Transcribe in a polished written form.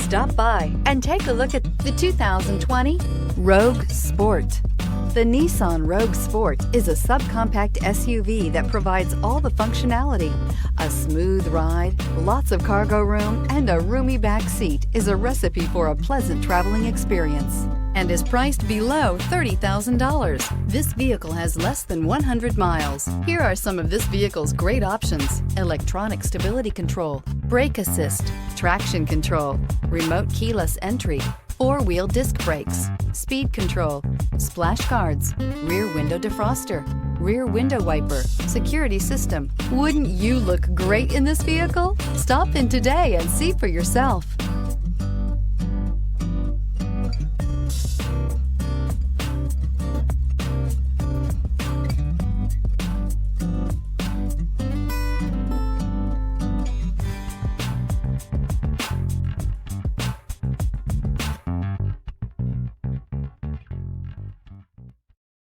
Stop by and take a look at the 2020 Rogue Sport. The Nissan Rogue Sport is a subcompact SUV that provides all the functionality. A smooth ride, lots of cargo room, and a roomy back seat is a recipe for a pleasant traveling experience and is priced below $30,000. This vehicle has less than 100 miles. Here are some of this vehicle's great options: electronic stability control, brake assist, traction control, remote keyless entry, four-wheel disc brakes, speed control, splash guards, rear window defroster, rear window wiper, security system. Wouldn't you look great in this vehicle? Stop in today and see for yourself.